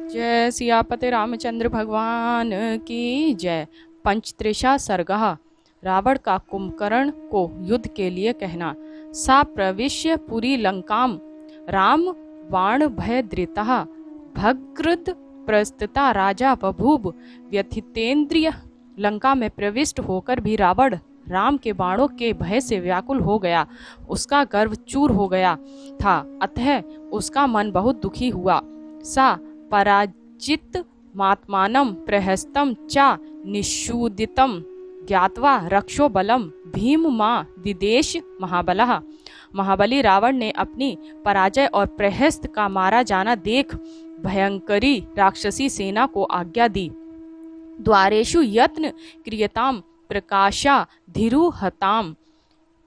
जय सियापति रामचंद्र भगवान की जय। पंचत्रिशा सर्गः। रावण का कुंभकर्ण को युद्ध के लिए कहना। सा प्रविश्य पुरी लंकाम राम बाण भय धृतः भगृद प्रस्थिता राजा बभूव व्यथितेन्द्रिय। लंका में प्रविष्ट होकर भी रावण राम के बाणों के भय से व्याकुल हो गया। उसका गर्व चूर हो गया था, अतः उसका मन बहुत दुखी हुआ। सा पराजित मात्मानं प्रहस्तम चा निषूदितम ज्ञात्वा रक्षो बलम भीम मां दिदेश महाबलः। महाबली रावण ने अपनी पराजय और प्रहस्त का मारा जाना देख भयंकरी राक्षसी सेना को आज्ञा दी। द्वारेषु यत्न क्रियताम प्रकाशा धीरुहताम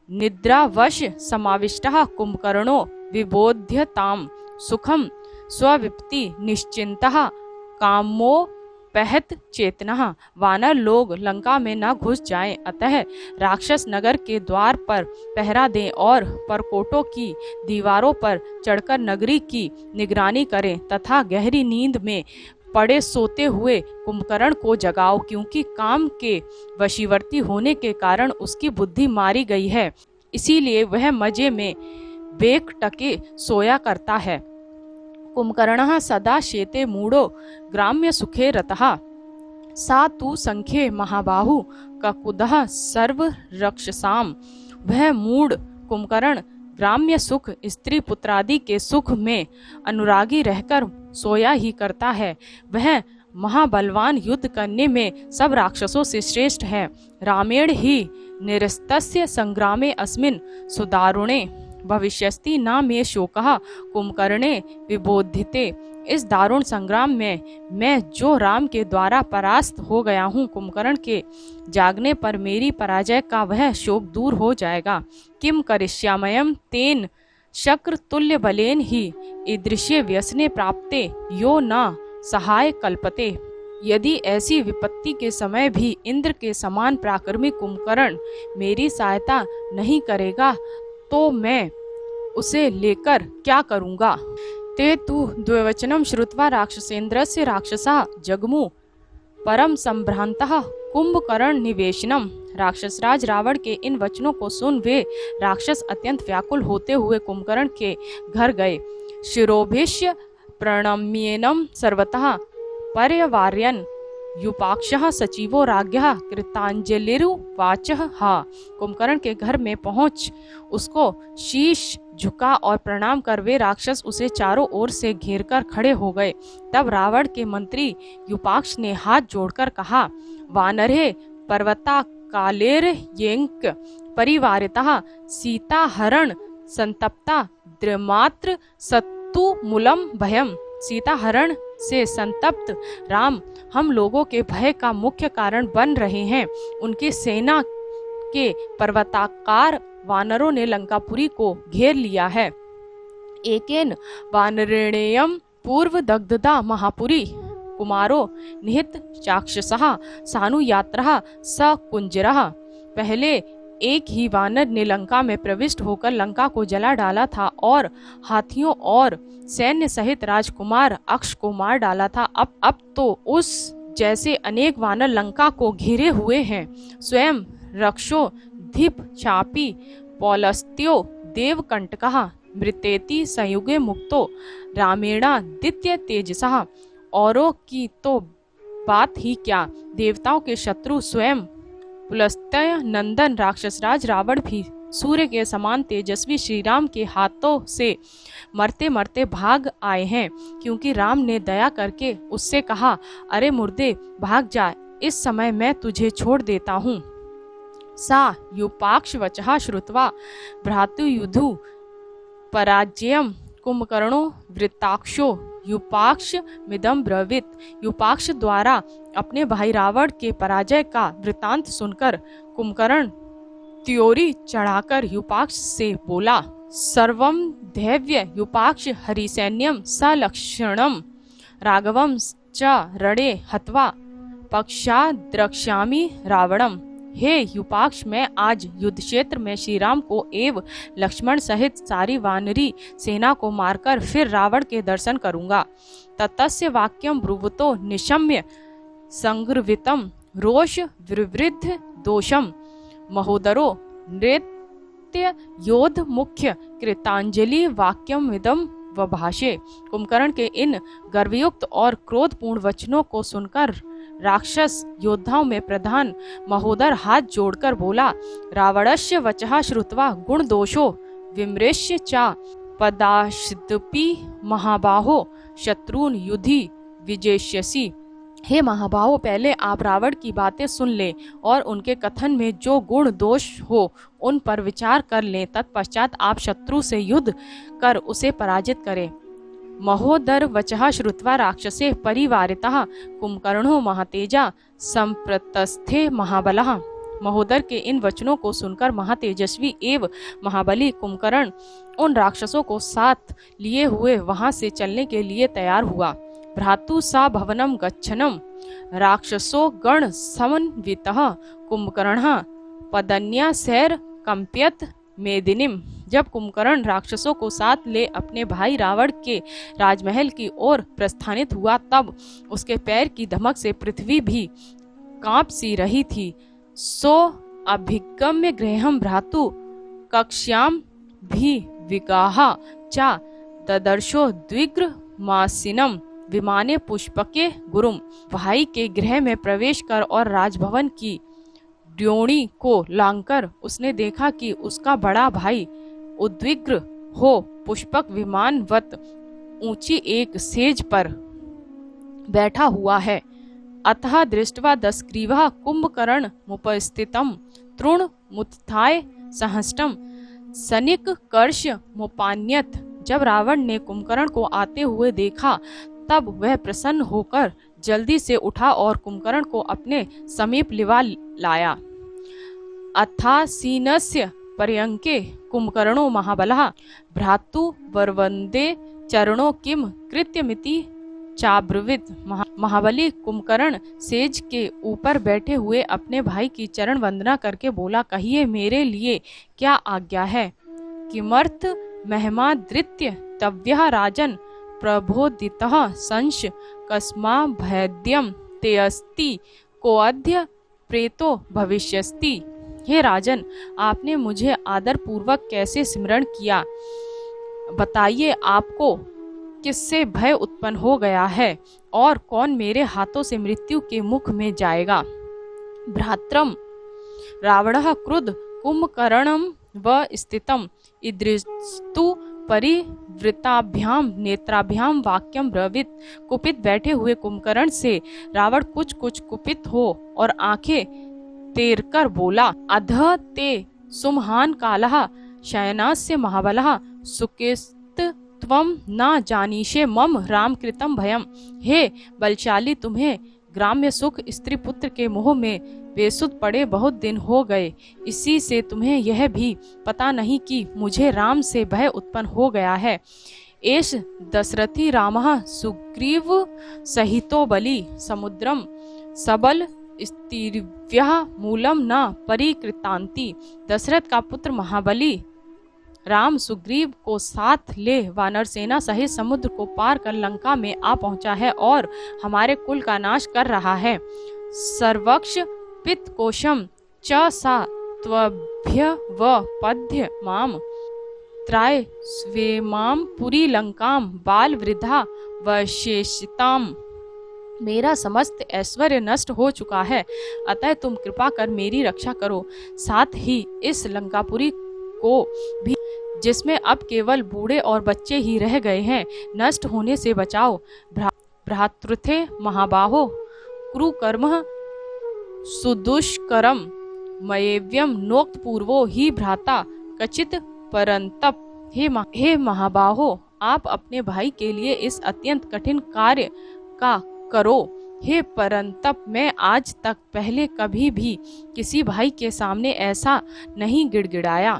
निद्रावश समाविष्टः कुंभकर्णो विबोध्यताम सुखम स्वविप्ति निश्चिंतः कामोपहत चेतनः। वानर लोग लंका में न घुस जाएं, अतः राक्षस नगर के द्वार पर पहरा दें और परकोटों की दीवारों पर चढ़कर नगरी की निगरानी करें तथा गहरी नींद में पड़े सोते हुए कुंभकर्ण को जगाओ, क्योंकि काम के वशीवर्ती होने के कारण उसकी बुद्धि मारी गई है, इसीलिए वह मजे में बेखटके सोया करता है। कुंभकर्णः सदा शेते मूढ़ो ग्राम्य सुखे रतः सा तु संख्ये महाबाहु ककुदः सर्व रक्षसाम। वह मूढ़ कुंभकर्ण ग्राम्य सुख स्त्री पुत्रादि के सुख में अनुरागी रहकर सोया ही करता है। वह महाबलवान युद्ध करने में सब राक्षसों से श्रेष्ठ है। रामेण ही निरस्तस्य संग्रामे अस्मिन् सुदारुणे भविष्यस्ति न मे शोकः कुंभकर्णे विबोधिते। इस दारुण संग्राम में मैं जो राम के द्वारा परास्त हो गया हूँ, कुंभकर्ण के जागने पर मेरी पराजय का वह शोक दूर हो जाएगा। किम करिष्यामयम तेन शक्र तुल्य बलेन ही ईदृश्य व्यसने प्राप्ते यो न सहाय कल्पते। यदि ऐसी विपत्ति के समय भी इंद्र के समान पराक्रमी कुंभकर्ण मेरी सहायता नहीं करेगा तो मैं उसे लेकर क्या करूंगा। ते तु द्विवचनम श्रुत्वा राक्षसेन्द्रस्य राक्षसा जगमु परम संभ्रांतः कुंभकर्ण निवेशनम। राक्षसराज रावण के इन वचनों को सुन वे राक्षस अत्यंत व्याकुल होते हुए कुंभकर्ण के घर गए। शिरोभिष्य प्रणम्येनम सर्वतः पर्यवार्यन् युपाक्षः सचिवो राज्ञः कृतांजलिरुवाचः। कुंभकर्ण के घर में पहुंच उसको शीश झुका और प्रणाम कर वे राक्षस उसे चारों ओर से घेरकर खड़े हो गए। तब रावण के मंत्री युपाक्ष ने हाथ जोड़कर कहा, वानरे पर्वता कालेर येंक परिवारितः सीता हरण संतप्ता द्रिमात्र सत्तु मूलम भयम। सीता हरण से संतप्त राम हम लोगों के भय का मुख्य कारण बन रहे हैं। उनकी सेना के पर्वताकार वानरों ने लंकापुरी को घेर लिया है। एकेन वानरेणेयम पूर्व दग्धदा महापुरी कुमारो निहित चाक्षसः सानुयात्रः स कुंजरः। पहले एक ही वानर ने लंका में प्रविष्ट होकर लंका को जला डाला था और हाथियों और सैन्य सहित राजकुमार अक्ष को मार डाला था। अब तो उस जैसे अनेक वानर लंका को घिरे हुए हैं। स्वयं रक्षो धिप चापी पौलस्त्यो देवकंटकः मृतेति संयुगे मुक्तो रामेणा दित्य तेजसः। औरों की तो बात ही क्या, देवताओं के शत्रु स्वयं पुलस्त्य नंदन राक्षसराज रावण भी सूर्य के समान तेजस्वी श्री राम के हाथों से मरते मरते भाग आए हैं, क्योंकि राम ने दया करके उससे कहा, अरे मुर्दे भाग जा, इस समय मैं तुझे छोड़ देता हूँ। सा युपाक्ष वचः श्रुत्वा भ्रातुयुधु पराजयम कुंभकर्णो वृत्ताक्षो युपाक्ष मिदम ब्रवीत। युपाक्ष द्वारा अपने भाई रावण के पराजय का वृतांत सुनकर कुंभकर्ण त्योरी चढ़ाकर युपाक्ष से बोला, सर्वम दैव्य युपाक्ष हरिसैन्यम सलक्षणम राघवम च रणे हत्वा पक्षाद्रक्ष्यामि रावणम। हे युपाक्ष, मैं आज युद्ध क्षेत्र में श्री राम को एवं लक्ष्मण सहित सारी वानरी सेना को मारकर फिर रावण के दर्शन करूंगा। ततस्य वाक्यम ब्रुवतो निशम्य संग्रवितम रोष विवृद्ध दोषम महोदरो नृत्य योद्ध मुख्य कृतांजलि वाक्यम विदम वभाषे। कुंभकर्ण के इन गर्वयुक्त और क्रोधपूर्ण वचनों को सुनकर राक्षस योद्धाओं में प्रधान महोदर हाथ जोड़कर बोला, रावणस्य वचः श्रुत्वा गुण दोषो विमृश्य चा पदाश्दपि महाबाहो शत्रुन युधि विजेष्यसि। हे महाबाहो, पहले आप रावण की बातें सुन लें और उनके कथन में जो गुण दोष हो उन पर विचार कर लें। तत्पश्चात आप शत्रु से युद्ध कर उसे पराजित करें। महोदर वचः श्रुत्वा राक्षसे परिवारितः कुंभकर्णो महातेजा संप्रतस्थे महाबलः। महोदर के इन वचनों को सुनकर महातेजस्वी एवं महाबली कुंभकर्ण उन राक्षसों को साथ लिए हुए वहां से चलने के लिए तैयार हुआ। भ्रातु सा भवनम गच्छनम राक्षसो गण समन्वितः कुंभकर्णः पदन्या सैर कंप्यत मेदिनीम। जब कुंभकर्ण राक्षसों को साथ ले अपने भाई रावण के राजमहल की ओर प्रस्थानित हुआ, तब उसके पैर की धमक से पृथ्वी भी कांप सी रही थी। सो अभिगम्य गृहम भ्रातु कक्ष्याम भी विगाहा चा ददर्शो द्विग्र मासिनम विमाने पुष्पके गुरुम। भाई के गृह में प्रवेश कर और राजभवन की ड्योणी को लांघकर उसने देखा कि उसका बड़ा भाई उद्विग्र हो पुष्पक विमानवत ऊंची एक सेज पर बैठा हुआ है। अतः दृष्ट्वा दशग्रीवः कुंभकर्ण मुपस्थितम तृण मुत्थाय सहस्टम सनिक कर्ष मुपान्यत। जब रावण ने कुंभकर्ण को आते हुए देखा तब वह प्रसन्न होकर जल्दी से उठा और कुंभकर्ण को अपने समीप लिवा लाया। अथासीनस्य पर्यंके कुंभकर्णो महाबलः भ्रातु वरवंदे चरणों किम कृत्यमिति चाब्रवीत। महाबली कुंभकर्ण सेज के ऊपर बैठे हुए अपने भाई की चरण वंदना करके बोला, कहिए मेरे लिए क्या आज्ञा है। किमर्थ महिमादृत्य तव्यः राजन प्रबोधितः संश कस्मा भैद्यम तेऽस्ति कोऽद्य प्रेतो भविष्यस्ति। हे राजन, आपने मुझे आदर पूर्वक कैसे स्मरण किया, बताइए आपको किससे भय उत्पन्न हो गया है और कौन मेरे हाथों से मृत्यु के मुख में जाएगा। भ्रात्रम रावणः क्रुद्ध कुंभकर्णम व स्थितम इदृस्तु परिवृताभ्याम नेत्राभ्याम वाक्यम ब्रवीत। कुपित बैठे हुए कुंभकर्ण से रावण कुछ कुपित हो और आंखें तेरकर बोला, अधः ते सुमहान कालः शयनास्य महाबलः सुकेस्त त्वम न जानीषे मम राम कृतम भयम। हे बलशाली, तुम्हें ग्राम्य सुख स्त्री पुत्र के मोह में बेसुध पड़े बहुत दिन हो गए। इसी से तुम्हें यह भी पता नहीं कि मुझे राम से भय उत्पन्न हो गया है। एष दशरथी रामः सुग्रीव सहितो बलि समुद्रम सबल स्तीर्व्यः मूलम न परिकृतांति। दशरथ का पुत्र महाबली राम सुग्रीव को साथ ले वानर सेना सहित समुद्र को पार कर लंका में आ पहुंचा है और हमारे कुल का नाश कर रहा है। सर्वक्ष पित्त कोशम च सा त्वभ्य व पद्य माम त्राय स्वेमाम पुरी लंकाम बाल वृद्धा वशेषिताम। मेरा समस्त ऐश्वर्य नष्ट हो चुका है, अतः तुम कृपा कर मेरी रक्षा करो। साथ ही इस लंकापुरी को भी, जिसमें अब केवल बूढ़े और बच्चे ही रह गए हैं, नष्ट होने से बचाओ। भ्रातृथे महाबाहो कुरुकर्म सुदुष्करम मयेव्यम नोक्त पूर्वो ही भ्राता कचित परंतप। हे महाबाहो, आप अपने भाई के लिए इस अत्यंत कठिन कार्य का करो। हे परंतप, मैं आज तक पहले कभी भी किसी भाई के सामने ऐसा नहीं गिड़गिड़ाया।